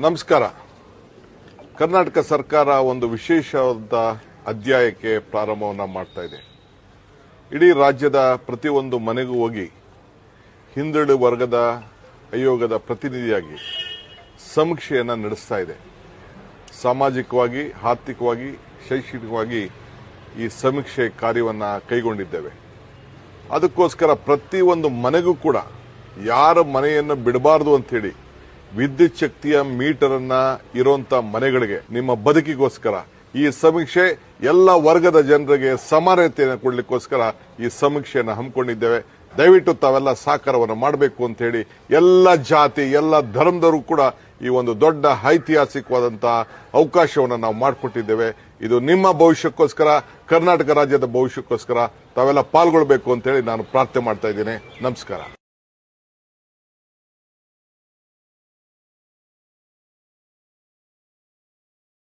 ನಮಸ್ಕಾರ. ಕರ್ನಾಟಕ ಸರ್ಕಾರ ಒಂದು ವಿಶೇಷವಾದ ಅಧ್ಯಾಯಕ್ಕೆ ಪ್ರಾರಂಭವನ್ನು ಮಾಡ್ತಾ ಇದೆ. ಇಡೀ ರಾಜ್ಯದ ಪ್ರತಿಯೊಂದು ಮನೆಗೂ ಹೋಗಿ ಹಿಂದುಳಿದ ವರ್ಗದ ಆಯೋಗದ ಪ್ರತಿನಿಧಿಯಾಗಿ ಸಮೀಕ್ಷೆಯನ್ನು ನಡೆಸ್ತಾ ಇದೆ. ಸಾಮಾಜಿಕವಾಗಿ, ಆರ್ಥಿಕವಾಗಿ, ಶೈಕ್ಷಣಿಕವಾಗಿ ಈ ಸಮೀಕ್ಷೆ ಕಾರ್ಯವನ್ನು ಕೈಗೊಂಡಿದ್ದೇವೆ. ಅದಕ್ಕೋಸ್ಕರ ಪ್ರತಿಯೊಂದು ಮನೆಗೂ ಕೂಡ ಯಾರ ಮನೆಯನ್ನು ಬಿಡಬಾರದು ಅಂತೇಳಿ ವಿದ್ಯುತ್ ಶಕ್ತಿಯ ಮೀಟರ್ ಅನ್ನ ಇರುವಂತ ಮನೆಗಳಿಗೆ ನಿಮ್ಮ ಬದುಕಿಗೋಸ್ಕರ ಈ ಸಮೀಕ್ಷೆ ಎಲ್ಲ ವರ್ಗದ ಜನರಿಗೆ ಸಮಾನತೆಯನ್ನು ಕೊಡಲಿಕ್ಕೋಸ್ಕರ ಈ ಸಮೀಕ್ಷೆಯನ್ನು ಹಮ್ಮಿಕೊಂಡಿದ್ದೇವೆ. ದಯವಿಟ್ಟು ತಾವೆಲ್ಲ ಸಹಕಾರವನ್ನು ಮಾಡಬೇಕು ಅಂತ ಹೇಳಿ ಎಲ್ಲ ಜಾತಿ, ಎಲ್ಲ ಧರ್ಮದವರು ಕೂಡ ಈ ಒಂದು ದೊಡ್ಡ ಐತಿಹಾಸಿಕವಾದಂತಹ ಅವಕಾಶವನ್ನು ನಾವು ಮಾಡಿಕೊಟ್ಟಿದ್ದೇವೆ. ಇದು ನಿಮ್ಮ ಭವಿಷ್ಯಕ್ಕೋಸ್ಕರ, ಕರ್ನಾಟಕ ರಾಜ್ಯದ ಭವಿಷ್ಯಕ್ಕೋಸ್ಕರ ತಾವೆಲ್ಲ ಪಾಲ್ಗೊಳ್ಳಬೇಕು ಅಂತ ಹೇಳಿ ನಾನು ಪ್ರಾರ್ಥನೆ ಮಾಡ್ತಾ ಇದ್ದೇನೆ. ನಮಸ್ಕಾರ.